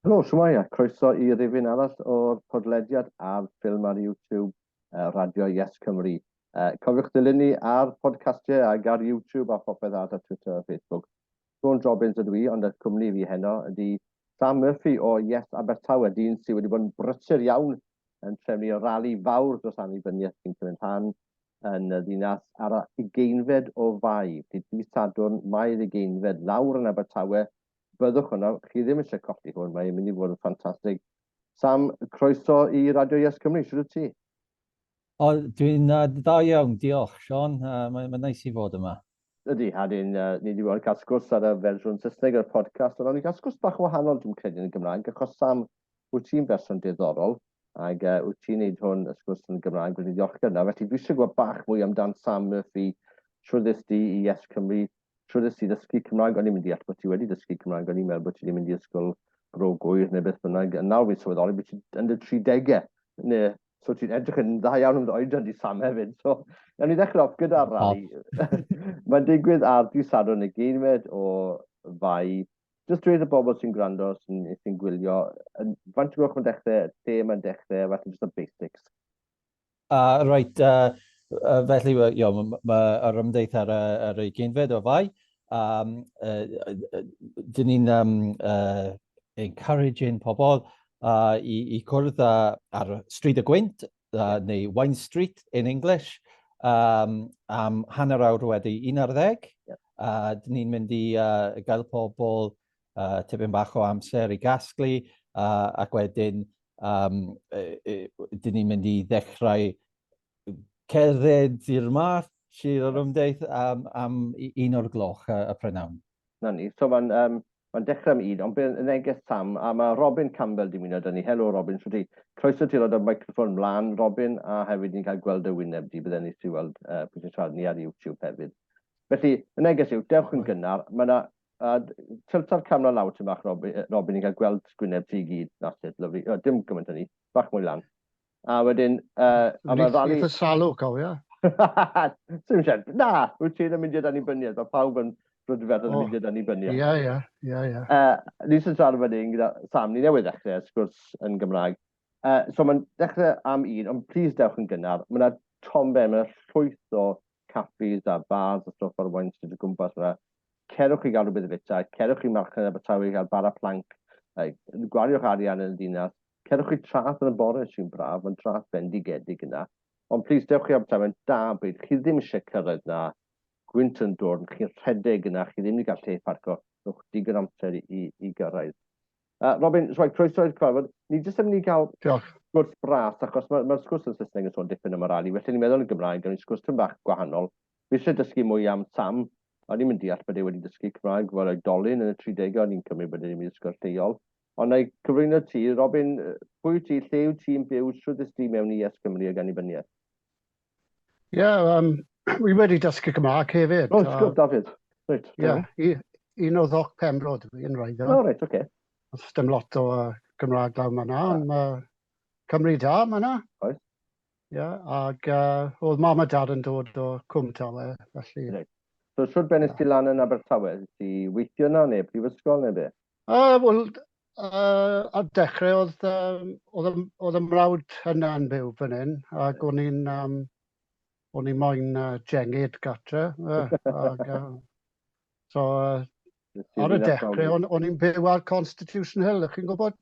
Helo, shwmae, croeso I rifin arall o'r podlediad a'r ffilm ar YouTube, radio YesCymru. Cofiwch dilyn ni ar podcastiau ac ar YouTube a phopeth ar Twitter a Facebook. Siôn Jobbins ydw I, ond y cwmni fi heno ydy Sam Murphy o Abertawe, dyn sydd wedi bod yn brysur iawn yn trefnu o rali fawr dros annibyniaeth sy'n cymryd rhan yn y ddinas ar y ugeinfed o Fai. Dydd Sadwrn, mae'r ugeinfed lawr yn Abertawe. Byddwch hwnna, chi ddim eisiau colli hwn, mae'n mynd I fod yn ffantastig. Sam, croeso I Radio YesCymru, siwr wyt ti? Dwi'n dda iawn, diolch, Siôn. Mae'n neis I fod yma. Ydy, a ni wedi bod yn cael sgwrs ar y fersiwn Saesneg o'r podcast, ond ni'n cael sgwrs bach wahanol dwi'n credu yn y Gymraeg, achos Sam, wyt ti'n berson diddorol, ac wyt ti'n neud hwn y sgwrs yn y Gymraeg, wedi ddiolch gyda. Felly dwi eisiau gwybod bach mwy amdan Sam Murphy, siwr ddys di I YesCymru, siwr ddys ti ddysgu Cymraeg, o'n i'n mynd I all bod ti wedi dysgu Cymraeg, o'n i'n meddwl bod ti wedi mynd I ysgol Bro Gwyr neu beth bynnag. Nawr fi'n sylweddoli bod ti'n yn y 30au, neu so ti'n edrych yn dda iawn yn oedran Di Sam hefyd. So, nawn ni ddechrau off gyda'r rali. Mae'n digwydd ar Dydd Sadwrn y ugeinfed o Fai. Just dweud y bobl sy'n gwrando, sy'n gwylio, faint o gwch mae'n dechrau, lle mae'n dechrau, falle just the basics. Right, felly, mae'r ymdeith ar y ugeinfed o Fai. Dyn ni'n encouraging pobl I cwrdd ar Stryd y Gwynt, neu Wine Street in English, am hanner awr wedi 11. Dyn ni'n mynd I gael pobl tipyn bach o amser I gasglu, ac wedyn dyn ni'n mynd I ddechrau cerdded i'r march i'r ymdeith am 1 o'r gloch y prynawn. Na ni, so mae'n dechrau am 1, ond bydd yn neges Sam, a mae Robin Campbell di mynd â ni. Helo Robin, siwr di. Croeso ti roed y microffon mlaen, Robin, a hefyd ni'n cael gweld y wyneb di, byddwn ni sy'n weld pwy sy'n siarad ni ar YouTube hefyd. Felly, y neges yw, dewch yn gynnar, mae yna tilta'r camera lawr ti'n bach, Robin, ni'n cael gweld gwyneb ti I gyd, that's it, lyflu. Dim gymaint â ni, bach mwy lan. A wedyn... Leith y salw, cofio? Sym siarad, na, wyt ti'n mynd i'r annibyniaeth, mae pawb yn rydferth yn mynd i'r annibyniaeth. Ie. Ni sy'n siarad fan hyn gyda Sam, ni newydd ddechrau sgwrs yn Gymraeg. So mae'n dechrau am 1, ond plis dewch yn gynnar. Mae yna tombe, mae yna llwyth o caffis a bars a stwff ar Wine Street o gwmpas yna. Cerwch I gael rhywbeth I fita, cerwch I marchnad Abertawe I gael bara planc, gwariwch arian yn y dinas, cerwch I trath yn y bore sy'n braf, mae'n trath bendigedig yna. Ond plis dewch I Abertawe yn da byd, chi ddim eisiau cyrraedd na, gwynt yn dod, chi'n rhedeg yna, chi ddim wedi cael lle parco, rhowch digon amser I gyrraedd. Robin, croeso i'r cyfarfod, ni jyst yn mynd I gael sgwrs bras, achos mae'r sgwrs yn Saesneg yn sôn dipyn am y rali, felly ni'n meddwl yn Gymraeg, ond ni'n sgwrs yn bach gwahanol. Fi eisiau dysgu mwy am Sam, a ni'n mynd deall bod e wedi dysgu Cymraeg fel oedolyn yn y 30au, ni'n cymryd bod e'n mynd I ysgol lleol. Ond na'i cyflwyno ti, Robin, pwy wyt ti, lle wyt ti'n byw, sydd ydych ti mewn I YesCymru ag annibyniaeth? Wi wedi dysgu Cymraeg hefyd. Sgwrs, David. Un o ddoc Pennod fi'n rhaid. Reit, oce. Dim lot o Gymraeg law yma, ond Cymru da yma. Oes. Ac oedd mam a dad yn dod o Cwm Tawe, felly. So, siwr bennes ti lan yn Abertawe? Ti weithio yna neu prifysgol neu be? Wel, ar dechrau oedd y mrawd yna'n byw fan hyn, ac o'n i'n moyn jengyd gatre. So, ar y dechrau, o'n i'n byw ar Constitution Hill. Chi'n gwybod,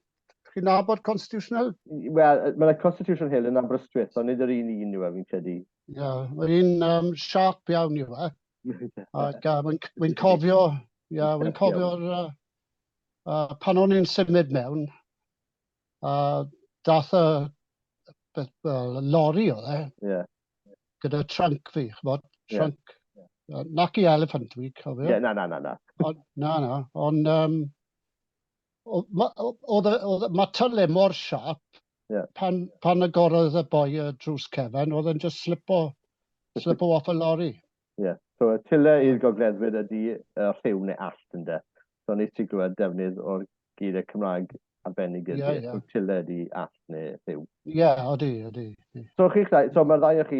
chi'n nabod Constitution Hill? Wel, mae'na Constitution Hill yn Aberystwyth, ond nid yr un yw fi'n credu. Mae'n sharp iawn yw e. Ac wy'n cofio, pan o'n i'n symud mewn, dath y lori o e, gyda trunk fi, chbod, trunk. Nac I elephant fi, cofio. Na. Na. Ond oedd y materle mor siarp, pan agorodd y boi y drws cefn, oedd e'n just slipo off y lori. So y tyle i'r gogleddwyr ydy rhyw neu allt ynddo. So nes ti glywed defnydd o'r geiriau Cymraeg arbennig ydy. So tyle ydy allt neu rhyw. Ydy. So mae'r ddau o chi,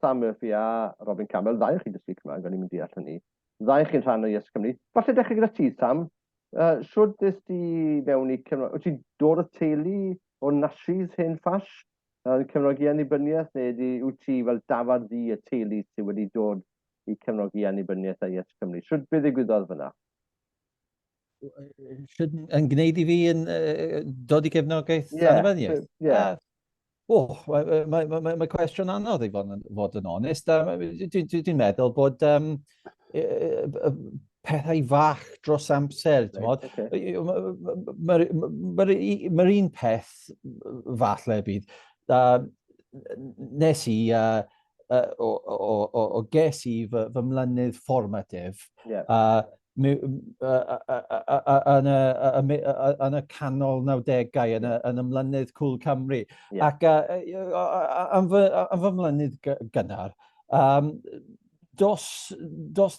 Sam Murphy a Robin Campbell, ddau o chi dysgu Cymraeg, o'n i'n mynd deall hynny. Ddau o chi'n rhan o YesCymru. Falle dechrau gyda ti, Sam. Siwr dys di mewn I Cymraeg, wyt ti'n dod o teulu o nasys hen ffash yn Cymraeg annibyniaeth, neu wyt ti fel dafad di y teulu sydd wedi dod I Cymraeg annibyniaeth a YesCymru? Siwr beth ddigwyddodd fyna? Yn gwneud I fi yn dod I gefnogaeth annibyniaeth? Mae cwestiwn anodd I fod yn onest. Dwi'n meddwl bod pethau fach dros amser. Mae'r un peth falle bydd. Nes I o ges I fy mlynedd formatif yn y canol 90au yn y mlynedd Cwl Cymru. Ac am fy mlynedd gynnar, dos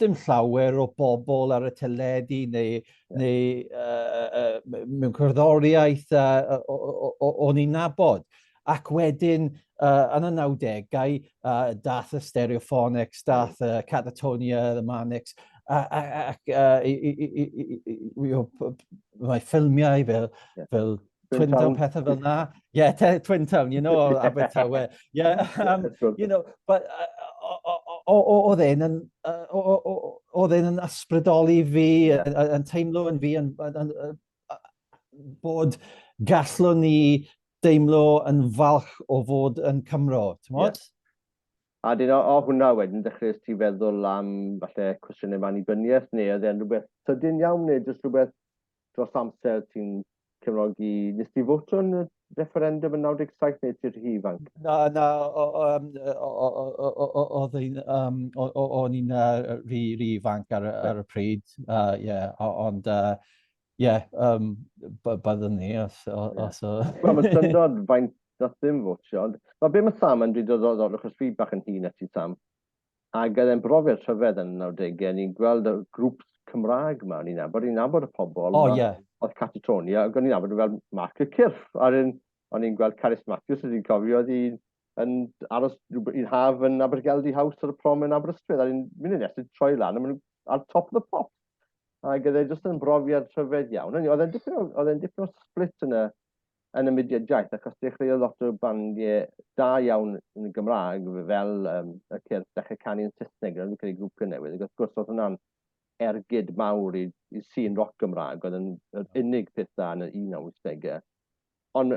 dim llawer o bobl ar y teledu neu mewn cerddoriaeth o'n i'n nabod. Ac wedyn, yn y 90au, dath y Stereophonics, dath y Catatonia, the Manics, mae ffilmiau fel Twin Town, pethau fel na. Twin Town, Abertawe. But oedd e'n ysbrydoli fi, yn teimlo yn fi, bod gallwn ni deimlo yn falch o fod yn Cymro, ti'n A dyn o hwnna wedyn, dechrau ti feddwl am falle cwestiynau annibyniaeth, neu oedd e'n rhywbeth sydyn iawn, neu jyst rhywbeth dros amser ti'n cefnogi, nes ti voto yn y referendum yn 97 neu ti'n rhy ifanc? Na, o'n i'n rhy ifanc ar y pryd, ond byddwn ni os... Wel, mae'n syndod faint nath ddim fotio, ond be mae Sam yn dweud oedd achos fi bach yn hun at ti Sam, ac oedd e'n brofiad rhyfedd yn 90au, ni'n gweld y grŵp Cymraeg yma, ni'n nabod y pobl, oedd Catatonia, ac o'n i'n nabod fel Mark y Cyrff, o'n i'n gweld Caris Matthews, dwi'n cofio, oedd hi'n aros i'n haf yn Abergeldi House ar y prom yn Aberystwyth, a ni'n mynd yn esyd troi lan, a ar top of the pop. Ac oedd e jyst yn brofiad rhyfedd iawn. Oedd e'n dipyn o split yn y mudiadjaeth, achos dechrau lot o bandiau da iawn yn y Gymraeg, fel y Cyrff dechrau canu yn Saesneg, oedd yn cael ei grwpio newydd. Ac wrth gwrs, oedd hwnna'n ergyd mawr I sy'n rock Gymraeg, oedd yn unig peth da yn y 1980au. Ond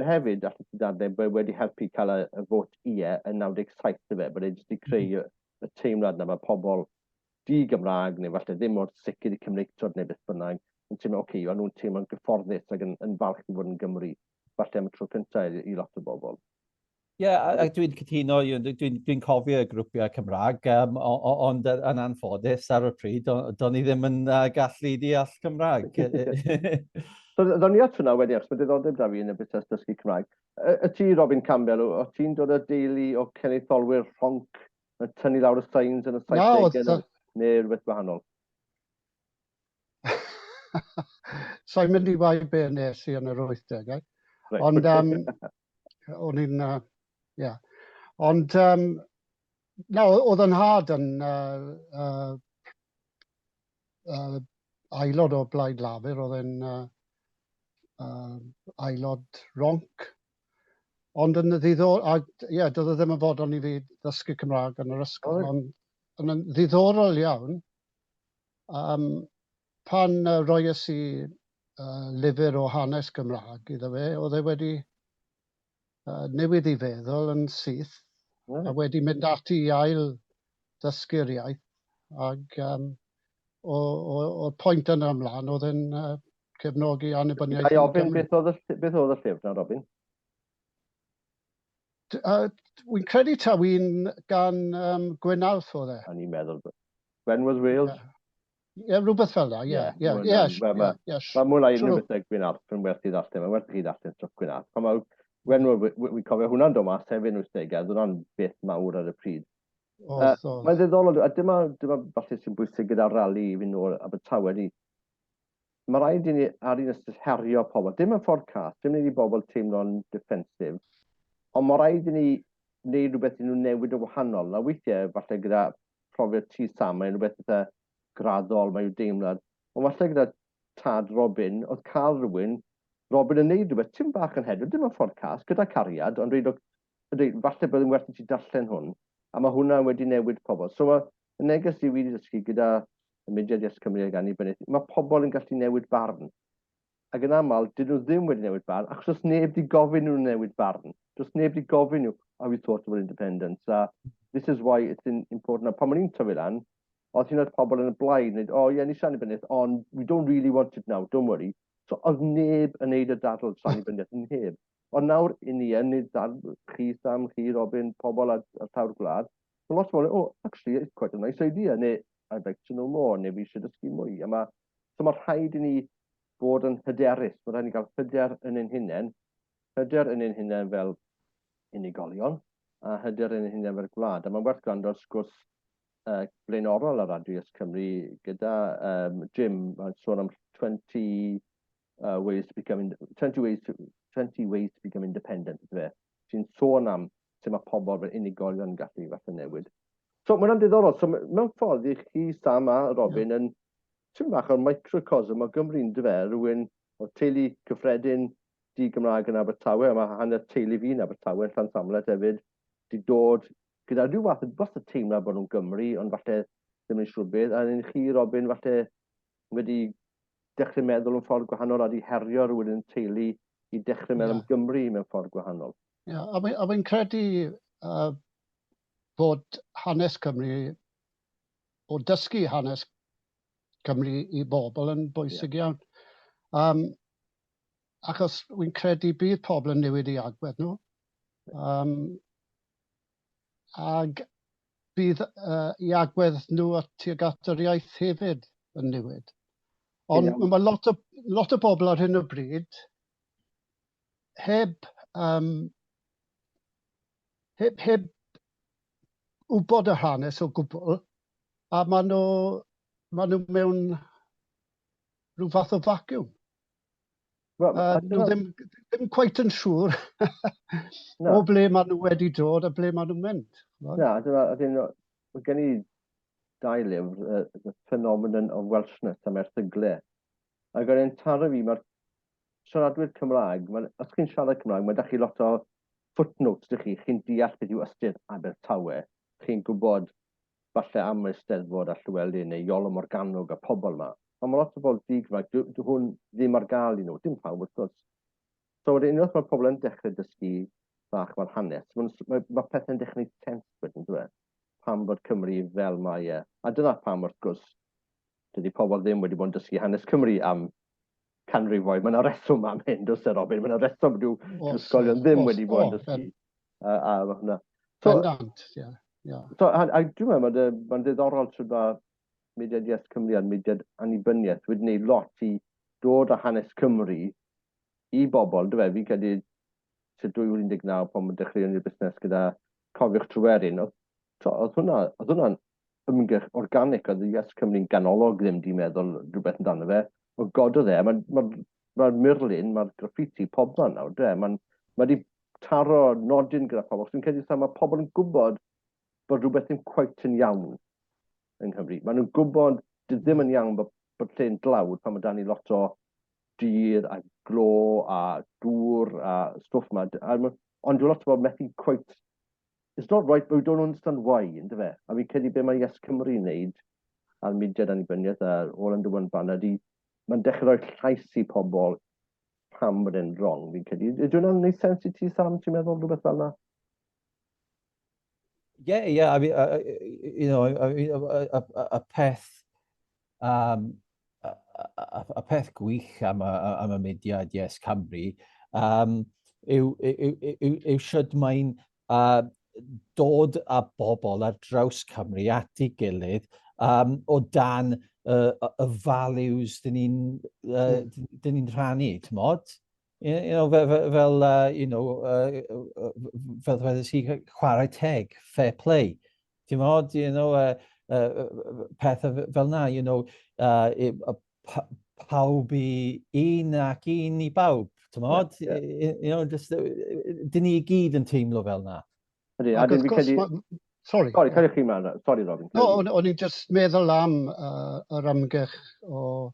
hefyd, allai ti dadau, wedi helpu cael y fot ie yn 97 fe, bod e jyst I creu y teimlad na mae pobl di-Gymraeg, neu falle ddim o'r sicr I Cymreictod neu beth bynnag, yn teimlo, o'n nhw'n teimlo'n gyfforddus ac yn falch I fod yn Gymru, falle am y tro cyntaf I lot o bobl. A dwi'n cytuno, dwi'n cofio y grwpiau Cymraeg, ond yn anffodus ar y pryd, do'n I ddim yn gallu deall Cymraeg. Do'n ni at hwnna wedi, achos mae diddordeb da fi yn y busnes dysgu Cymraeg. Y ti, Robin Campbell, o ti'n dod o deulu o cenedlaetholwyr rhonc yn tynnu lawr y signs yn y 70au neu rhywbeth wahanol? Sa'n mynd I wael be nes I yn yr 80au. Ond, o'n i'n, Ond, oedd yn had yn aelod o Blaid Lafur, oedd yn aelod ronc. Ond yn ddiddorol, doedd e ddim yn fodol I fi ddysgu Cymraeg yn yr ysgol, ond yn ddiddorol iawn, pan roies I lyfr o hanes Gymraeg iddo fe, oedd e wedi newid I feddwl yn syth, a wedi mynd ati I ail dysgu'r iaith, ac o'r pwynt yna ymlaen, oedd e'n cefnogi annibyniaeth I ofyn beth oedd y llyfr na, Robin? Wy'n credu ta wy'n gan Gwynalf oedd e. A ni'n meddwl, when was Wales? Rhywbeth fel da, Mae mwy lai unrhyw beth Gwynalf yn werth I ddarllen, mae'n werth I ddarllen trwy Gwynalf. Pan mae wy'n cofio hwnna'n dod mas hefyd yn 80au, oedd hwnna'n beth mawr ar y pryd. Mae'n ddiddorol, a dyma falle sy'n bwysig gyda rali I fynd o'r Abertawe ni. Mae rhaid I ni ar un ystod herio pobl, dim yn ffordd cas, dim nid I bobl teimlo'n defensif, ond mae rhaid I ni wneud rhywbeth I nhw newid o wahanol. Na weithiau, falle gyda profiad ti Sam, mae'n rhywbeth eitha graddol, mae'n deimlad. Ond falle gyda tad Robin, oedd cael rhywun, Robin yn neud rhywbeth, ti'n bach yn hedfod, dim yn ffordd cas, gyda cariad, ond dweud, falle bydd yn werth i ti darllen hwn, a mae hwnna wedi newid pobl. So y neges i wedi dysgu gyda y mudiad YesCymru Abertawe, mae pobl yn gallu newid barn. Ac yn aml, dyn nhw ddim wedi newid barn, achos neb di gofyn nhw'n newid barn. Does neb di gofyn nhw, how we thought about independence. This is why it's important. Pan ma'n i'n tyfu lan, oedd hyn oedd pobl yn y blaen, oh yeah, ni sy'n annibyniaeth, ond we don't really want it now, don't worry. So oedd neb yn neud y dadl sy'n annibyniaeth, neb. Ond nawr, i ni yn neud dadl, chi Sam, chi Robin, pobl ar tawr gwlad, so lot o bobl, oh, actually, it's quite a nice idea, neu I'd like to know more, neu fi eisiau dysgu mwy. So mae rhaid i ni bod yn hyderus, mae rhaid i ni gael hyder yn ein hunain fel unigolion, a hyder yn ein hunain fel gwlad. A mae'n werth gwrando sgwrs blaenorol ar Radio YesCymru gyda Jim, mae'n sôn am 20 ways to become independent. Sy'n sôn am sut mae pobl fel unigolion gallu fath newid. So mae'n diddorol. So mewn ffordd i chi, Sam a Robin, yn ti'n bach o'r microcosm o Gymru'n rhywun o teulu cyffredin di Gymraeg yn Abertawe, a mae hanner teulu fi'n Abertawe yn Llansamlet hefyd, di dod gyda rhyw fath o teimlo bod nhw'n Gymru, ond falle ddim yn siŵr beth. A yn chi, Robin, falle wedi dechrau meddwl yn ffordd gwahanol a di herio rhywun yn teulu i dechrau meddwl am Gymru mewn ffordd gwahanol. A mae'n credu bod hanes Cymru, o dysgu hanes Cymru i bobl yn bwysig iawn. Achos wy'n credu bydd pobl yn newid i agwedd nhw. Ag bydd i agwedd nhw tuag at yr iaith hefyd yn newid. Ond mae lot o bobl ar hyn o bryd heb wybod y hanes o gwbl, a maen nhw mewn rhyw fath o vacuum. Nhw ddim cweit yn siŵr o ble maen nhw wedi dod a ble maen nhw'n mynd. Na, mae gen i 2 lyfr, y ffenomenon o Welshness am erthyglau. Ac o'n i'n taro fi, mae'r siaradwyr Cymraeg, os chi'n siarad Cymraeg, mae da chi lot o footnotes ydych chi'n deall beth yw ystyr Abertawe. Chi'n gwybod falle am y Steddfod a Llywelyn neu Iolo Morgannwg a pobl yma. Ond mae lot o bobl di-Gymraeg, dyw hwn ddim ar gael i nhw, dim pawb wrth gwrs. So wedyn, unwaith mae'r pobl yn dechrau dysgu bach mae'r hanes, mae pethau'n dechrau gwneud sens wedyn, dwi'n pam bod Cymru fel mae e. A dyna pam wrth gwrs, dydy pobl ddim wedi bod yn dysgu hanes Cymru am canrifoedd. Mae yna reswm am hyn, dos e Robin, mae yna reswm dyw ysgolion ddim wedi bod yn dysgu. Bendant, ie. So, a dwi'n meddwl, mae'n diddorol trwy mae mudiad YesCymru a mudiad annibyniaeth wedi gwneud lot i dod â hanes Cymru i bobl, dwi'n meddwl, fi credu 2019 pan mae'n dechrau yn y busnes gyda cofiwch Tryweryn, oedd hwnna'n ymgyrch organic, oedd YesCymru'n ganolog ddim di meddwl rhywbeth amdano fe, o gododd e, mae'r murlun, mae'r graffiti pobl nawr, mae wedi taro nodyn gyda pobl, sy'n credu mae pobl yn gwybod bod rhywbeth ddim cweit yn iawn yng Nghymru. Maen nhw'n gwybod ddim yn iawn bod lle'n dlawd pan mae dan ni lot o dir a glo a dŵr a stwff yma. Ond dwi'n lot o bobl methu cweit. It's not right, but we don't understand why, ynddo fe? A fi'n credu beth mae YesCymru yn neud a'r mudiad annibyniaeth a all under one banner, mae'n dechrau rhoi llais i pobl pam bod e'n wrong, fi'n credu. Ydw hwnna'n neud sens i ti, Sam, ti'n meddwl rhywbeth fel yna? Yeah. I mean, a peth, a peth gwych am y mudiad YesCymru yw sut mae'n dod â bobl ar draws Cymru at ei gilydd o dan y values dyn ni'n rhannu, ti'n modd? Fel ddwedes i, chwarae teg, fair play. Ti'n modd, pethau fel na, pawb i un ac un i bawb, ti'n modd? Dyn ni i gyd yn teimlo fel na. Sorry, cariwch chi man. Sorry, Robin. No, o'n i'n just meddwl am yr ymgyrch o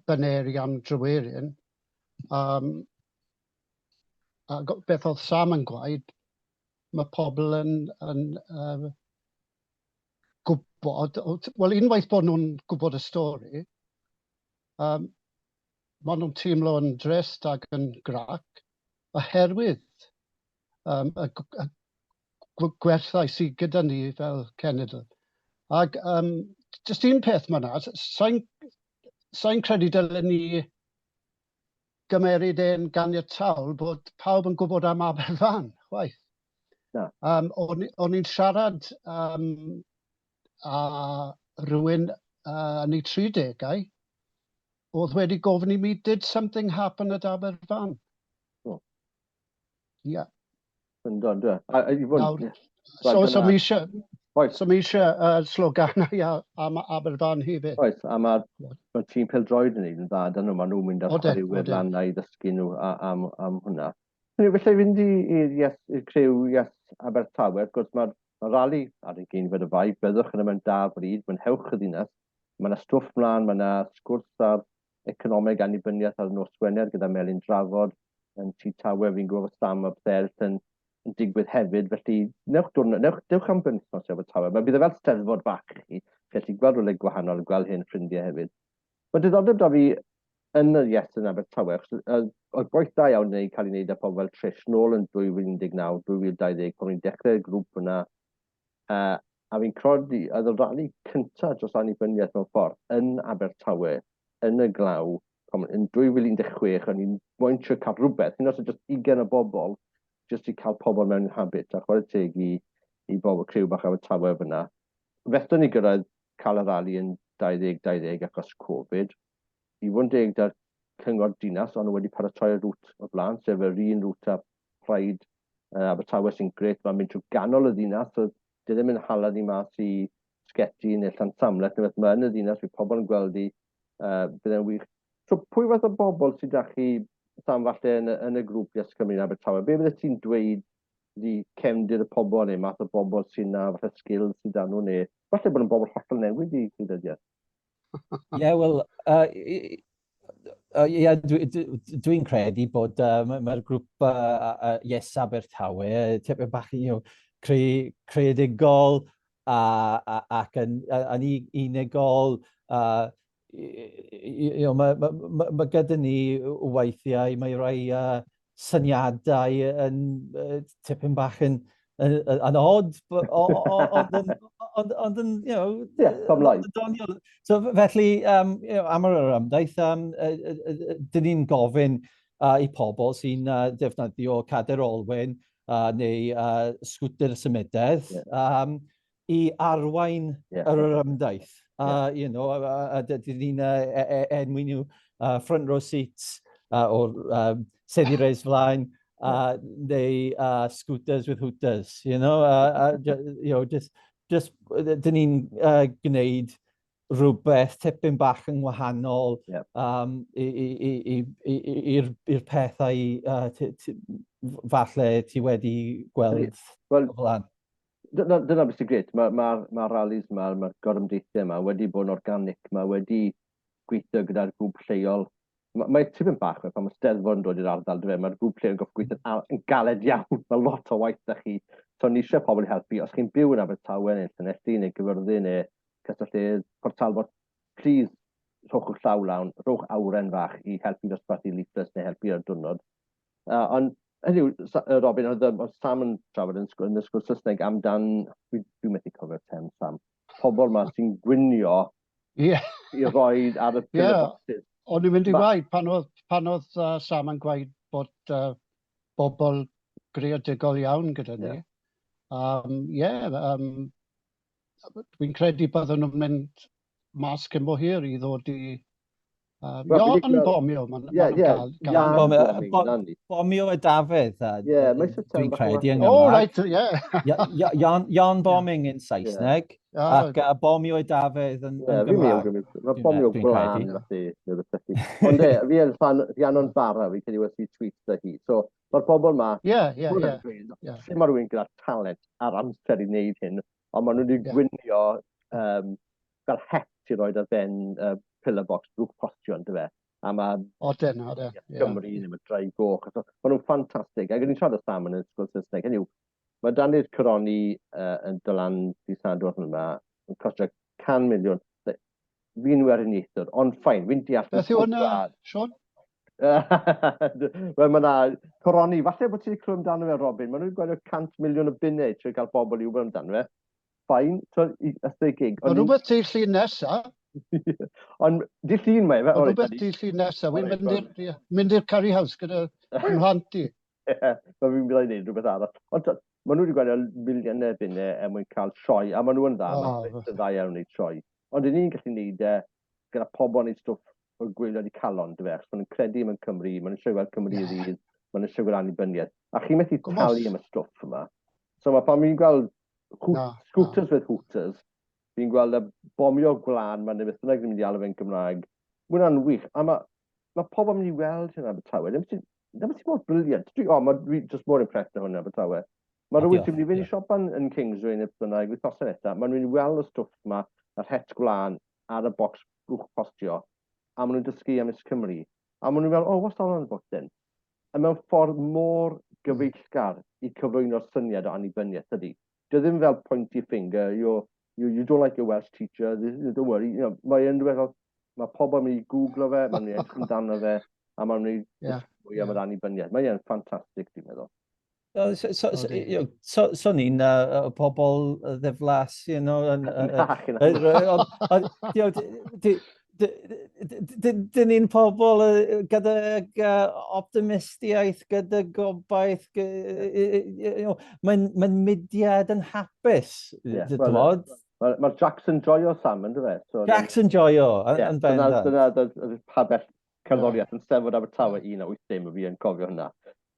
baneri am drywerin. Beth oedd Sam yn gwaed, mae pobl yn gwybod, wel unwaith bod nhw'n gwybod y stori, maen nhw'n teimlo yn drist ac yn grac oherwydd y gwerthau sydd gyda ni fel cenedl. Ac jyst un peth mae yna, sa'n credu dylen ni gymeryd e'n ganiataol bod pawb yn gwybod am Aberfan, chwaith. Na. O'n i'n siarad a rhywun yn ei 30au, oedd wedi gofyn I mi, did something happen at Aberfan? Oh. Yeah. Ynddo, ynddo. So mi eisiau sloganau am Aberfan hefyd. Oes, a mae tîm pêl-droed yn ei dda, dyn nhw, maen nhw'n mynd ar chwaraewyr lannau I ddysgu nhw am hwnna. Felly fynd i'r criw Abertawe, wrth gwrs mae'r rali ar ei gynfyd y fai, byddwch yn ymwneud da bryd, mwynhewch y ddinas. Mae yna stwff mlaen, mae yna sgwrs ar economeg annibyniaeth ar y nos Wener gyda Melin Trafod yn Tŷ Tawe, fi'n gwybod Sam a Bethert yn digwydd hefyd, felly newch am benwythnos i Abertawe. Mae bydd fel steddfod bach I chi, felly gweld rhywle gwahanol, gweld hyn ffrindiau hefyd. Mae diddordeb da fi yn y yn Abertawe, oedd gwaith da iawn neu cael ei wneud â pobl fel Trish nôl yn 2019, 2020, pan ni'n dechrau'r grŵp yna. A fi'n crodi, oedd y rali cyntaf dros annibyniaeth mewn ffordd yn Abertawe, yn y glaw, yn 2016, o'n i'n moyn cael rhywbeth, hyn os yw jyst 20 o bobl, jyst I cael pobl mewn habit, a chwarae teg I bobl criw bach Abertawe fyna. Fethon ni gyrraedd cael y rali yn 2020 achos Covid. I fod yn deg da'r cyngor dinas, ond wedi paratoi'r rŵt o blaen, sef yr un rŵt a Pride Abertawe sy'n gret, mae'n mynd trwy ganol y ddinas, so dy ddim yn hala ni mas I sgeti neu Llansamlet, neu beth mae yn y ddinas, fydd pobl yn gweld I, byddai'n wych. So pwy fath o bobl sydd â chi, Sam falle yn y grŵp YesCymru Abertawe, be bydde ti'n dweud I cefndir y pobl neu math o bobl sy'n na falle skills sydd â nhw neu falle bod yn bobl hollol newydd I gydyddiad? Ie, wel, dwi'n credu bod mae'r grŵp Yes Abertawe, tipyn bach creadigol ac yn unigol. Mae gyda ni weithiau, mae rai syniadau yn tipyn bach yn odd, ond yn, doniol. So felly, am yr ymdaeth, dyn ni'n gofyn I pobl sy'n defnyddio cader olwyn neu sgwter symudedd I arwain yr ymdaeth. Dyn ni'n enwi nhw front row seats o'r Cyfres flaen, neu scooters with hooters, just dyn ni'n gwneud rhywbeth tipyn bach yn wahanol i'r pethau falle ti wedi gweld o blaen. Dyna beth sy'n gret. Mae'r rallies yma, mae'r gorymdeithiau yma wedi bod yn organic, mae wedi gweithio gyda'r grŵp lleol. Mae tipyn bach, pan mae steddfod yn dod i'r ardal, mae'r grŵp lleol yn goffi gweithio yn galed iawn, mae lot o waith da chi. So ni eisiau pobl I helpu. Os chi'n byw yn Abertawe neu Llanelli neu Gyfyrddin neu Cysylltiad, Portalfod, please rhowch llaw lawn, rhowch awren fach I helpu dosbarthu leaflets neu helpu ar diwrnod. Ond hynny, Robin, oedd Sam yn trafod yn y sgwrs Saesneg amdan, dwi'n methu cofio'r term Sam, pobl yma sy'n gwynio I roi ar y pill o boxes. O'n i'n mynd I waed pan oedd Sam yn gweud bod bobl greadigol iawn gyda ni. Dwi'n credu byddwn nhw'n mynd mas cyn bo hir I ddod I Ion bomio. Bomio y Dafydd. Dwi'n credu yn Gymraeg. Ion bombing yn Saesneg. Ac bomio y Dafydd yn Gymraeg. Mae bomio gwlan. Ond fi yn fan Rhiannon Bara, fi credu wedi tweets da hi. So, mae'r bobl yma, lle mae rhywun gyda'r talent a'r amser I wneud hyn, ond maen nhw wedi gwynio fel het ti roed ar ben pillar box grŵp postio yn dyfe. A mae dyna, de. Cymru neu mae Drai Goch. Mae nhw'n ffantastig. Ac yn i'n siarad o Sam yn y sgwrs Saesneg. Hynny yw, mae dan i'r coroni yn dylan di Sadwrn yma yn costio 100 miliwn. Fi'n weriniaethwr, ond ffain, fi'n deall... Beth yw hwnna, Siôn? Wel, mae yna coroni, falle bod ti'n clywed amdano fe, Robin. Mae nhw'n gweithio 100 miliwn o bunnau trwy cael bobl i wybod amdano fe. Ffain, so ystod gig. Mae rhywbeth di llun nesa. Ond di llun mae fe. Mae rhywbeth di llun nesa. Wy'n mynd i'r curry house gyda mhlant i. Mae fi'n mynd i wneud rhywbeth arall. Ond mae nhw wedi gweithio miliynau bunnau er mwyn cael sioe, a mae nhw yn dda. Mae'n dda iawn wneud sioe. Ond dyn ni'n gallu wneud gyda pobl wneud stwff o'r gwylio di calon, dy fe, achos maen nhw'n credu yn Cymru, maen nhw'n siarad gweld Cymru y ddydd, maen nhw'n siarad gweld annibyniaeth. A chi methu talu am y stwff yma. So mae pan fi'n gweld scooters with hooters, fi'n gweld y bomio gwlad, mae'n beth bynnag yn mynd i alw fe'n Gymraeg. Mae hwnna'n wych. A mae pobl yn mynd i weld hynny Abertawe. Ddim sy'n bod briliant. Mae'n just mor impressed o hwnna Abertawe. Mae rhywun sy'n mynd i fynd i siopan yn Kingsway neu bynnag, wythnosau neta. Mae'n mynd i weld y stwff yma, yr het gwlad ar y bocs grwch postio. A maen nhw'n dysgu am YesCymru. A maen nhw'n meddwl, what's on about then? A mewn ffordd mor gyfeillgar i cyflwyno'r syniad o annibyniaeth ydy. Dio ddim fel pointy finger, you don't like your Welsh teacher, don't worry. Mae'n rhywbeth, mae pobl yn mynd i googlo fe, mae'n mynd i edrych amdano fe, a mae'n mynd i dysgu am yr annibyniaeth. Mae'n ffantastig, dwi'n meddwl. So ni'n pobl ddiflas, dyn ni'n pobl gyda optimistiaeth, gyda gobaith, mae'n mudiad yn hapus, Mae'r Jackson joio Sam yn dyfe. Jackson joio, yn bendant. Dyna pabell cerddoriaeth yn Steddfod Abertawe 185, fi yn cofio hynna.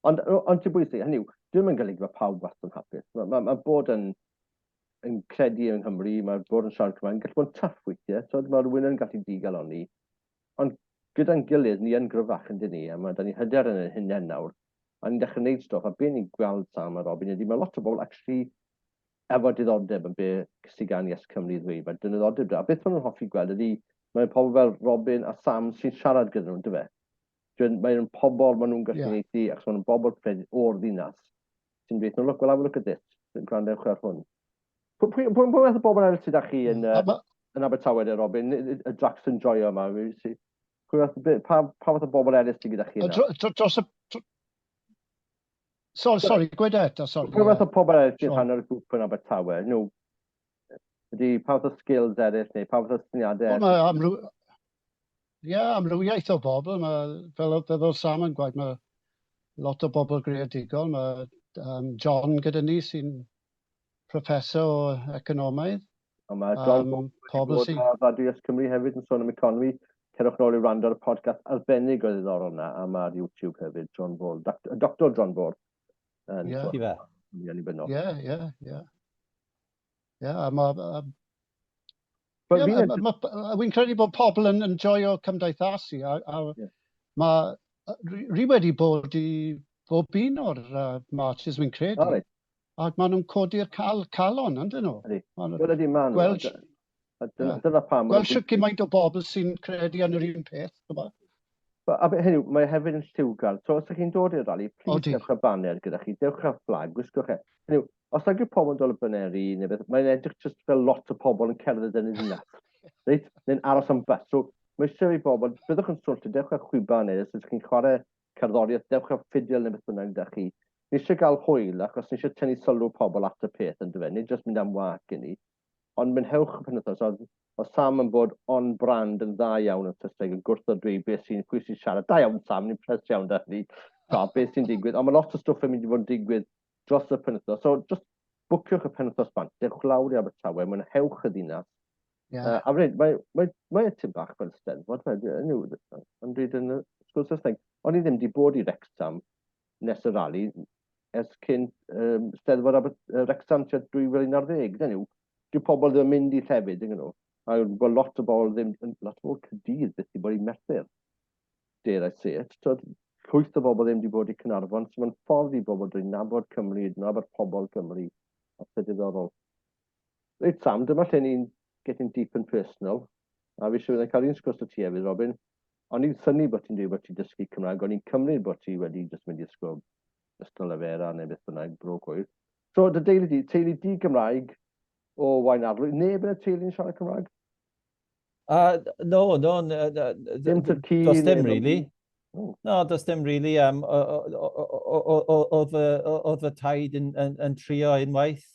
Ond ti'n bwysig, hynny yw, dwi'n mynd golygu mae pawb wastad yn hapus. Mae bod yn credu yng Nghymru, mae bod yn siarad Cymraeg, yn gallu bod yn tough weithiau, so mae rhywun yn gallu digal o'n ni. Ond gyda'n gilydd, ni yn gryfach yn dyn ni, a da ni hyder yn y hunain nawr, a ni'n dechrau gwneud stwff, a be ni'n gweld Sam a Robin ydy, mae lot o bobl actually efo diddordeb yn be sy'n gan YesCymru ddweud, mae dyn diddordeb da. A beth maen nhw'n hoffi gweld ydy, mae pobl fel Robin a Sam sy'n siarad gyda nhw'n dyfe. Mae'n pobl maen nhw'n gallu neithu, achos maen nhw'n bobl o'r ddinas. Sy'n dweud, no, look at this, gwrandewch ar hwn. Pwy fath o bobl eraill sydd â chi yn Abertawe, Robin, y Jackson joio yma? Pa fath o bobl eraill sydd gyda chi yna? Sorry, gwed eto, sorry. Pwy fath o bobl eraill sydd hanner y grŵp yn Abertawe? Ydy, pa fath o skills eraill, neu pa fath o syniadau eraill? Amrywiaeth o bobl. Fel Sam yn gwaith, mae lot o bobl greadigol. Mae John gyda ni sy'n professor o economaidd. Mae John pobl sy'n radio YesCymru hefyd yn sôn am economi. Cerwch nôl i wrando ar y podcast arbennig o ddiddorol yna, a mae'r YouTube hefyd, John Ball, Dr John Ball. Wy'n credu bod pobl yn joio cymdeithasu, a mae rhi wedi bod i bob un o'r marches wy'n credu. Ac maen nhw'n codi'r calon, yndyn nhw? Gweld sy'n gymaint o bobl sy'n credu yn yr un peth. A hynny, mae hefyd yn lliwgar. So, os ydych chi'n dod i'r rali, plis dewch y banner gyda chi, dewch y fflag, gwisgwch e. Hynny, os ydych pobl yn dod o baneri, mae'n edrych just fel lot o pobl yn cerdded yn y ddinas. Neu'n aros am bus. So, mae eisiau i bobl, byddwch yn sôn, dewch y chwiba neu, os ydych chi'n chwarae cerddoriaeth, dewch y ffidiol neu beth bynnag da chi. Ni eisiau gael hwyl, achos ni eisiau tynnu sylw pobl at y peth yn dyfe, nid jyst mynd am wag i ni. Ond mynd hewch y penwythnos, o Sam yn bod on brand yn dda iawn yn Saesneg, yn gwrtho dweud pwy sy'n siarad. Da iawn Sam, ni'n pres iawn da ni. Beth sy'n digwydd, ond mae lot o stwff yn mynd i fod yn digwydd dros y penwythnos. So, just bwciwch y penwythnos bant, dewch lawr i Abertawe, mae'n hewch y ddinas. A fyd, mae y tyn bach fel Steddfod, yn rhaid yn y sgwrs Saesneg. Ond i ddim di bod i Wrexham nes y rali, ers cyn Steddfod Wrexham 2011. Dyw pobl ddim yn mynd i llefydd, a lot o bobl ddim, lot o bobl Caerdydd beth i bod i Merthyr, dare I say it. Llwyth o bobl ddim wedi bod i Cynarfon, so mae'n ffordd i bobl dwi'n nabod Cymru, nabod pobl Cymru, a sydd diddorol. Reit Sam, dyma lle ni'n getting deep and personal. A fi eisiau cael un sgwrs o ti hefyd, Robin. O'n i'n synnu bod ti'n dweud bod ti'n dysgu Cymraeg, o'n i'n cymryd bod ti wedi just mynd i ysgol ystol lefera neu beth bynnag, bro cwyr. So, dy teulu di Gymraeg o Wain Arlwy, neb yn y teulu'n siarad Cymraeg? No, does dim really. No, does dim really. Oedd y taid yn trio unwaith.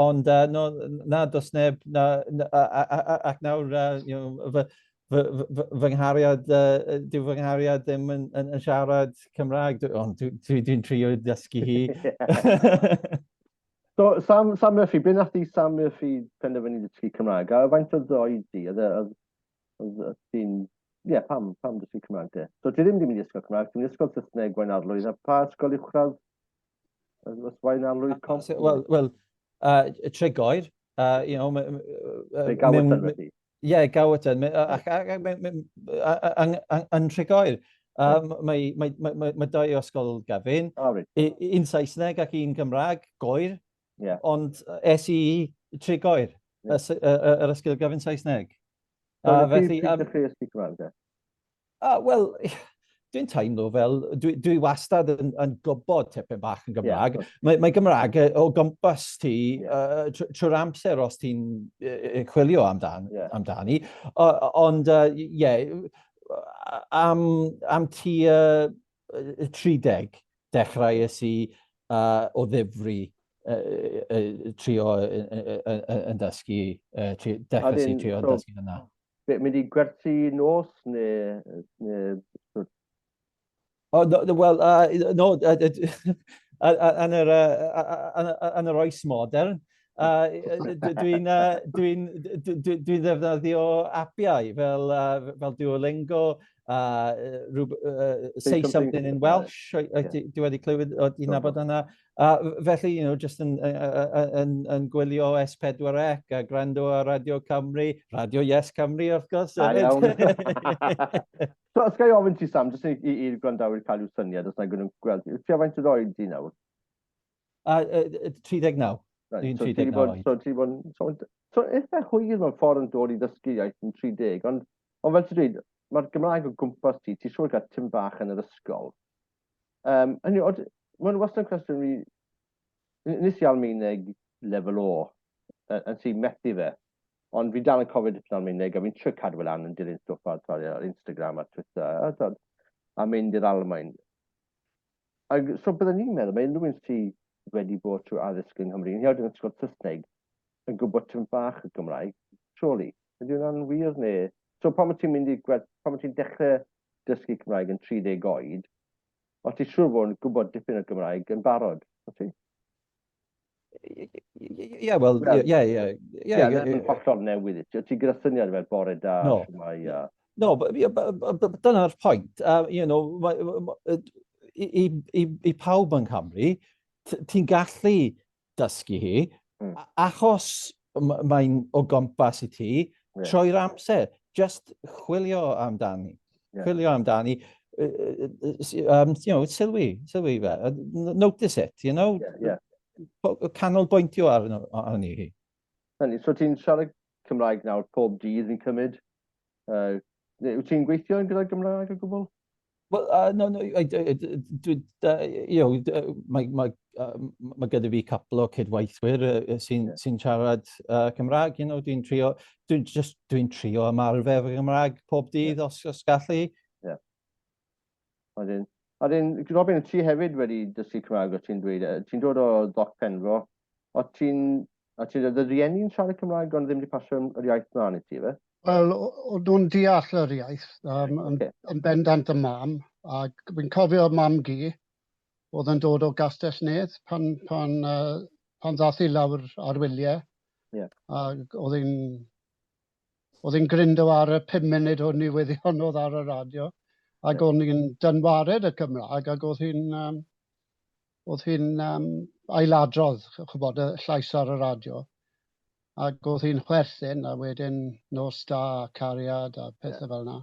Ond no, na, does neb. Ac nawr, fy nghariad, dyw fy nghariad ddim yn siarad Cymraeg, ond dwi'n trio dysgu hi. So, Sam Murphy, be nath i Sam Murphy penderfynu dysgu Cymraeg? A faint o ddoed di? Oedd ti'n... Ie, pam dysgu Cymraeg te? So, ti ddim wedi mynd i ysgol Cymraeg, ti'n mynd i ysgol Saesneg Wain Arlwy. A pa ysgol uwchradd? Wain Arlwy comp? Wel, Tregoir. Gawerton felly? Ie, Gawerton. Yn Tregoir. Mae dau ysgol Gafin. Un Saesneg ac un Gymraeg, Goir. Ond SE Tregoir, yr ysgol Gafin Saesneg. Felly... Wel, dwi'n teimlo fel, dwi wastad yn gwybod tipyn bach yn Gymraeg. Mae Gymraeg o gwmpas ti trwy'r amser os ti'n chwilio amdani. Ond, am ti 30 dechreuais i o ddifri trio yn dysgu, dechreuais i trio yn dysgu yna. Mynd i gwerthu nos neu... Wel, no, yn yr oes modern, dwi'n ddefnyddio apiau fel Duolingo, say something in Welsh, dwi wedi clywed o di nabod yna. Felly, just yn gwylio S4C a gwrando a Radio Cymru, Radio YesCymru, wrth gwrs. So, os gael ofyn ti, Sam, jyst i'r gwrandawyr cael i'w syniad, os na gwneud gweld, ti a faint o roed di nawr? 39. Dwi'n 39. So, eitha hwyr mewn ffordd yn dod i ddysgu iaith yn 30, ond fel ti dweud, mae'r Gymraeg o gwmpas ti, ti'n siŵr gael tym bach yn yr ysgol. Mae'n wastad yn cwestiwn fi, nes i Almaeneg lefel O, yn sy'n methu fe, ond fi dal yn cofio dipyn Almaeneg, a fi'n trio cadw fel an yn dilyn stwff ar Instagram a Twitter, a mynd i'r Almaen. So byddwn ni'n meddwl, mae unrhyw un sydd wedi bod trwy addysg yng Nghymru, yn hiawd yn ysgol Saesneg, yn gwybod tym bach y Gymraeg, surely. Ydy hwnna'n wir neu? So pan ti'n dechrau dysgu Cymraeg yn 30 oed, o ti siŵr fod yn gwybod dipyn o Gymraeg yn barod, o ti? Ie, wel, ie. Yn hollol newydd. Ti gyda syniad fel bore da? No, dyna'r pwynt. I pawb yn Cymru, ti'n gallu dysgu hi, achos mae'n o gwmpas i ti, trwy'r amser, just chwilio amdani. Sylwi fe, notice it, canolbwyntio arni hi. So ti'n siarad Cymraeg nawr pob dydd fi'n cymryd? Wyt ti'n gweithio gyda Gymraeg o gwbl? Well, no, mae gyda fi couple o cydweithwyr sy'n siarad Cymraeg, dwi'n trio ymarfer fy Gymraeg pob dydd os gallu. A Robin, ti hefyd wedi dysgu Cymraeg o ti'n dweud, ti'n dod o Doc Penfro, o ti'n rieni'n siarad Cymraeg ond ddim wedi pasio yr iaith mlaen i ti, fe? Wel, o'n nhw'n deall yr iaith, yn bendant y mam, ac fi'n cofio mam gi, oedd yn dod o Gastell Nedd pan ddath i lawr ar wyliau. Oedd hi'n gryndo ar y 5 munud o newyddion ar y radio, ac o'n hi'n dynwared y Cymraeg, ac oedd hi'n ailadrodd, chybod, y llais ar y radio. Ac oedd hi'n chwerthin, a wedyn nos da, cariad a pethau fel yna.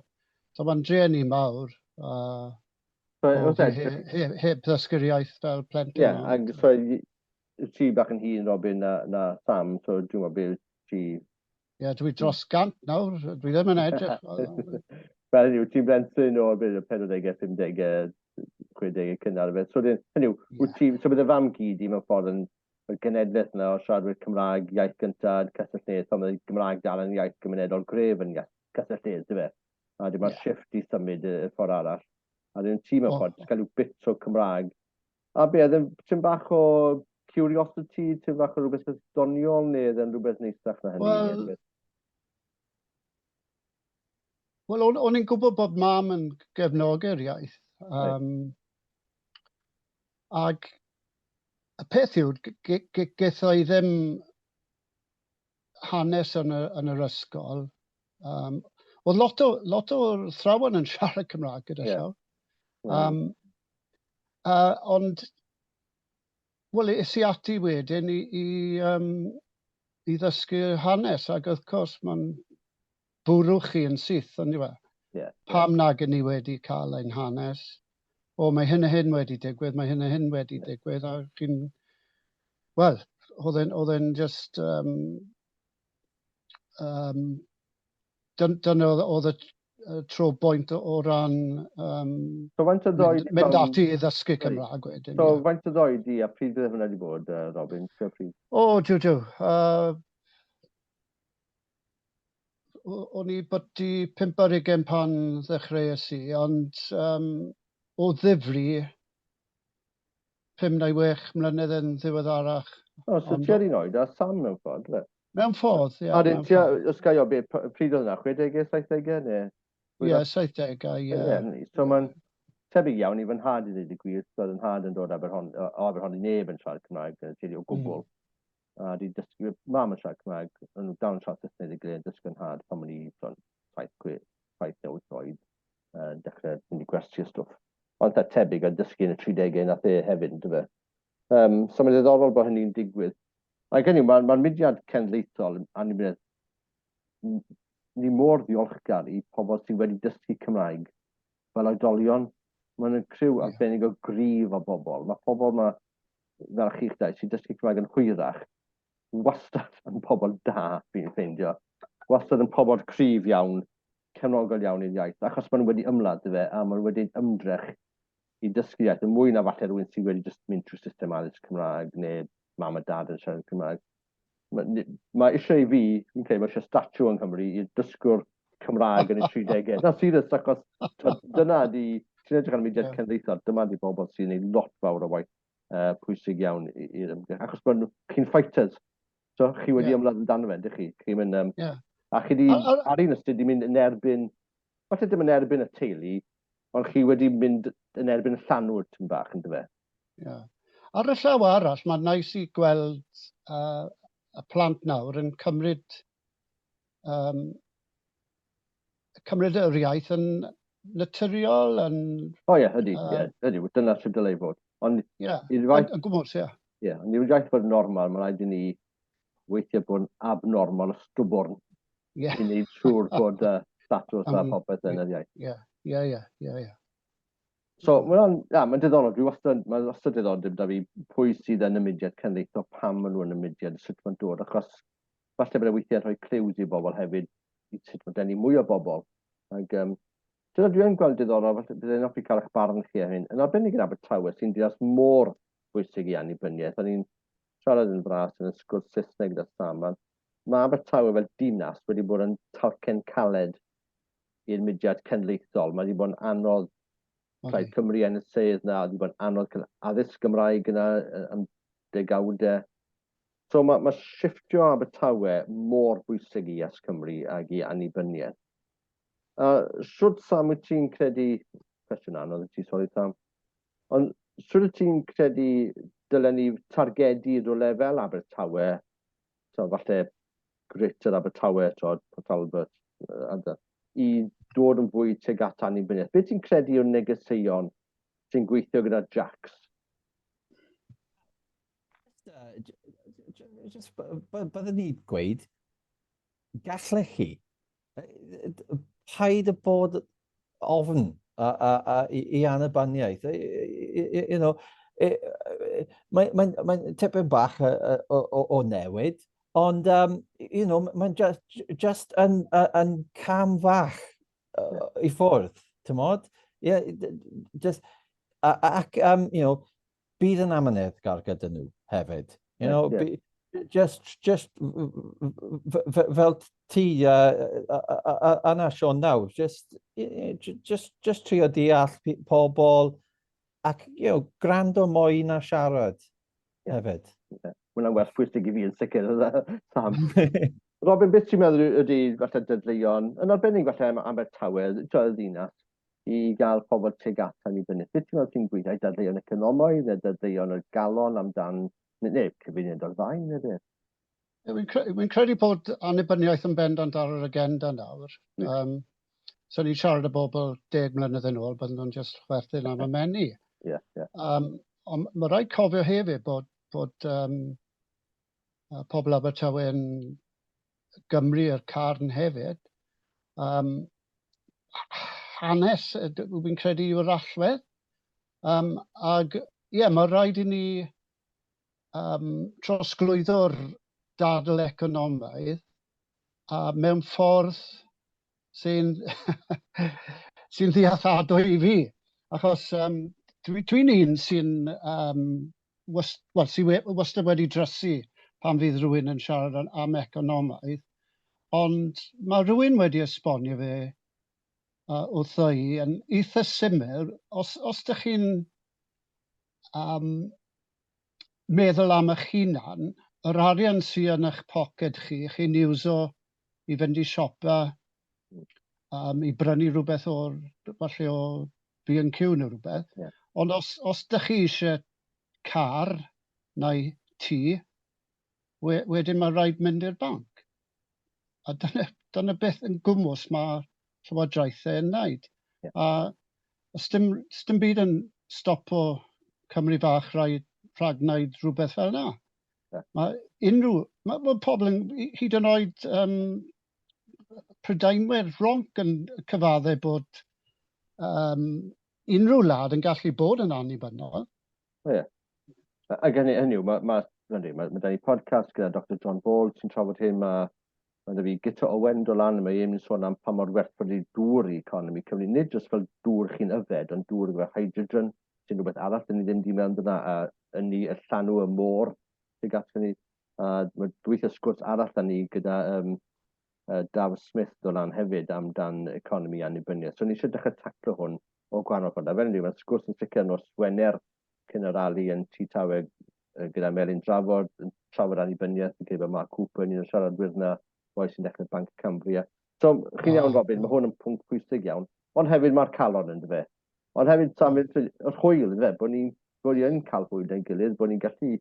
So mae'n drueni mawr, heb ddysgu'r iaith fel plentyn. Ie, so ti bach yn hun, Robin, na Sam, so dwi'n meddwl beth ti dwi dros gant nawr, dwi ddim yn edrych. Fel hynny, ti'n blentyn o'r bydd y 40au, 50au, 60au cynnar fe. So hynny, so bydd y fam gyd i mewn ffordd yn genedlaeth yna o siaradwyr Cymraeg, iaith gyntaf, cysylltiad, ond mae Gymraeg dal yn iaith gymunedol gref yn cysylltiad, dy fe. A dim ond shift i symud y ffordd arall. A dwi'n ti mewn ffordd, gael yw bit o Cymraeg. A be, ddim bach o curiosity, ti'n bach o rhywbeth doniol, neu ddim rhywbeth neisach na hynny? Wel, o'n i'n gwybod bod mam yn gefnogi'r iaith. Ac y peth yw, gaethon i ddim hanes yn yr ysgol. Oedd lot o'r thrawon yn siarad Cymraeg gyda llaw. Ond, wel, es i ati wedyn i ddysgu hanes, ac wrth gwrs mae'n bwrw chi yn syth, ond i fe. Pam nag yn ni wedi cael ein hanes? O, mae hyn a hyn wedi digwydd, mae hyn a hyn wedi digwydd, a chi'n... Wel, oedd e'n just... dyna oedd y tro boint o ran mynd ati i ddysgu Cymraeg wedyn. So, faint o ddoed i, a pryd bydd hwnna wedi bod, Robin? O, diw. O'n i byti 50 pan ddechreuais i, ond o ddifri 5 neu 6 mlynedd yn ddiweddarach. O, so ti ar un oed a Sam mewn ffordd, fe? Mewn ffordd, ie. A dyn ti, os gael o, pryd oedd yna, 60au, 70au, neu? Ie, 70au, ie. So mae'n tebyg iawn i fy nhad i ddweud y gwir, so oedd yn nhad yn dod o Aberhon i neb yn siarad Cymraeg, yn o gwbl. A di dysgu, mam yn siarad Cymraeg, yn dawn siarad Saesneg i gilydd, dysgu'n had pan o'n i 7 oed, dechrau mynd i gwersi y stwff. Ond ta tebyg a dysgu yn y 30au nath e hefyd, yn dyfa. So mae'n ddiddorol bod hynny'n digwydd. Ac hynny, mae'r mudiad cenedlaethol annibyniaeth, ni mor ddiolchgar i pobl sydd wedi dysgu Cymraeg fel oedolion. Mae'n criw arbennig o grif o bobl. Mae pobl yma, fel chi'ch dweud, sydd dysgu Cymraeg yn hwyrach, wastad yn pobl da, fi'n ffeindio. Wastad yn pobl cryf iawn, cefnogol iawn i'r iaith, achos maen nhw wedi ymladd dy fe, a maen nhw wedi ymdrech i dysgu iaith, yn mwy na falle rhywun sydd wedi mynd trwy system addysg Cymraeg, neu mam a dad yn siarad Cymraeg. Mae eisiau i fi, fi'n credu, mae eisiau statw yng Nghymru i dysgwr Cymraeg yn y 30au. Na, serious, achos dyna di, ti'n edrych ar y mudiad cenedlaethol, dyma di bobl sy'n gwneud lot fawr o waith pwysig iawn i'r ymdrech, achos chi'n fighters. So, chi wedi ymladd yn dan fe, ydych chi? Chi'n mynd... A chi wedi, ar un ystod, wedi mynd yn erbyn... Falle dim yn erbyn y teulu, ond chi wedi mynd yn erbyn y llanwr tyn bach, yn dyfe? Ar y llaw arall, mae'n nais i gweld y plant nawr yn cymryd yr iaith yn naturiol, yn... O ie, ydy, dyna sy'n dylai fod. Ond... Yn gwmwys, ie. Ie, ond i'r iaith fod normal, mae'n rhaid i ni weithio bod yn abnormal o stwborn i wneud siŵr bod statws a popeth yn yr iaith. Ie. So, mae'n diddorol, mae'n wastad diddorol da fi pwy sydd yn y mudiad cenedlaethol, pam maen nhw yn y mudiad, sut mae'n dod, achos falle bod y weithiau'n rhoi cliws i bobl hefyd, i sut mae'n denu mwy o bobl. Ac dyna dwi'n gweld diddorol, falle byddai'n offi cael eich barn chi a hyn. Yn arbennig yn Abertawe, sy'n dinas môr bwysig i annibyniaeth. O'n i'n siarad yn fras yn y sgwrs Saesneg gyda Sam. Mae Abertawe fel dinas wedi bod yn talcen caled i'r mudiad cenedlaethol. Mae wedi bod yn anodd Plaid Cymru yn y sedd na, wedi bod yn anodd addysg Gymraeg yna am degawdau. So mae shifftio Abertawe mor bwysig i YesCymru ac i annibyniaeth. Siwrt Sam, wyt ti'n credu, cwestiwn anodd, sori Sam, ond siwrt ti'n credu dylen ni targedu rhywle fel Abertawe, so falle grit yr Abertawe, Port Talbot, i dod yn fwy tuag at annibyniaeth. Be ti'n credu yw'r negeseuon sy'n gweithio gyda Jacks? Byddwn ni'n gweud, gallech chi, paid y bod ofn i annibyniaeth. Mae'n tipyn bach o newid, Ond, mae'n just yn cam fach I ffwrdd, ti'n modd? Yeah, just, ac, bydd yn amynedd gar gyda nhw hefyd. Just fel ti yna Siôn nawr, just trio deall pobl ac, gwrando mwy na siarad hefyd. Hwna'n werth pwysig I fi yn sicr, Sam. Robin, beth ti'n meddwl ydy falle dydleion, yn arbennig falle Abertawe, y ddinas, I gael pobl teg at annibyniaeth? Beth ti'n meddwl ti'n gweithio? Dydleion economaidd, neu dydleion y galon amdan, neu cyfuniad o'r ddau, neu beth? Wy'n credu bod annibyniaeth yn bendant ar yr agenda nawr. So ni'n siarad y bobl 10 mlynedd yn ôl, byddwn nhw'n just chwerthin am y menu. Ond mae rhaid cofio hefyd bod pobl Abertawe yn Gymru yr carn hefyd. Hanes, wy'n credu yw'r allwedd. Ag, mae rhaid I ni trosglwyddo'r dadl economaidd mewn ffordd sy'n ddealladwy I fi. Achos dwi'n un sy'n wastad wedi drysu pan fydd rhywun yn siarad am economaidd. Ond mae rhywun wedi esbonio fe wrtho I yn eitha syml, os ydych chi'n meddwl am eich hunan, yr arian sy'n yn eich poced chi, chi'n iwso I fynd I siopa, I brynu rhywbeth falle o B&Q neu rhywbeth. Ond os ydych chi eisiau car neu tŷ, wedyn mae rhaid mynd i'r banc. A dyna beth yn gwmws mae llywodraethau yn wneud. A os dim byd yn stopo Cymru bach rhag wneud rhywbeth fel yna. Mae pobl yn hyd yn oed Prydeinwyr ronc yn cyfaddau bod unrhyw wlad yn gallu bod yn annibynnol. A gen I hynny, mae da ni podcast gyda Dr John Ball sy'n trafod hyn, mae da fi gyda Owen o lan, mae e'n sôn am pa mor werth bod dŵr I economi Cymru, nid jyst fel dŵr chi'n yfed, ond dŵr gyda hydrogen, sy'n rhywbeth arall, dyn ni ddim di mewn dyna, yn ni y llanw y môr, sy'n gatho ni. Mae gweithio sgwrs arall da ni gyda Daf Smith o lan hefyd amdan economi annibyniaeth. So ni eisiau dechrau taclo hwn o gwahanol ffordd. A fel ni, mae'n sgwrs yn sicr nos Wener cyn y rali yn Tawe gyda Melin trafod annibyniaeth, yn cael Mark Cooper, ni'n siaradwyr na, boi sy'n dechrau Banc Cambria. So, chi'n iawn Robin, mae hwn yn pwnc pwysig iawn. Ond hefyd mae'r calon yn dyfe. Ond hefyd, yr hwyl yn dyfe, bod ni'n cael hwyl yn gilydd, bod ni'n gallu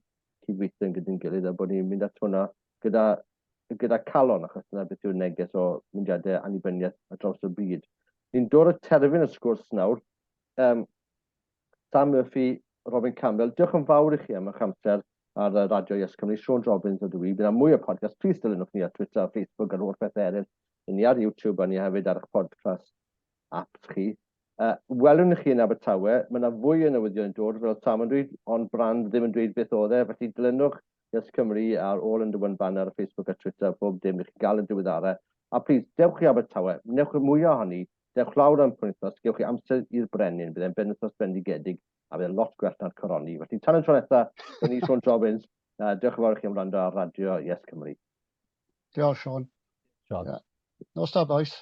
cydweithio gyda'n gilydd, a bod ni'n mynd at hwnna gyda calon, achos yna beth yw'r neges o myndiadau annibyniaeth ar draws y byd. Ni'n dod y terfyn y sgwrs nawr. Sam Murphy, Robin Campbell, diolch yn fawr I chi am eich amser ar y radio YesCymru, Siôn Jobbins o dwi. Bydd mwy o podcast, please dilynwch ni ar Twitter, Facebook, ar holl beth eraill. Ni ar YouTube, a ni hefyd ar eich podcast apps chi. Welwn I chi yn Abertawe, mae yna fwy o newyddion yn dod, fel Sam yn dweud, ond brand ddim yn dweud beth oedd e, felly dilynwch YesCymru ar All Under One Banner ar Facebook a Twitter, bob dim I chi gael yn diweddarau. A please, dewch I Abertawe, newch mwy o hynny, dewch lawr am penwythnos, gewch chi amser i'r brenin, byddai'n penwythnos bendigedig, a byddai'n lot gwell na'r coroni. Felly, tan y tro nesaf, ni Siôn Jobbins, diolch yn fawr I chi am wrando ar radio YesCymru. Diolch, Siôn. Siôn. Nos da, boys.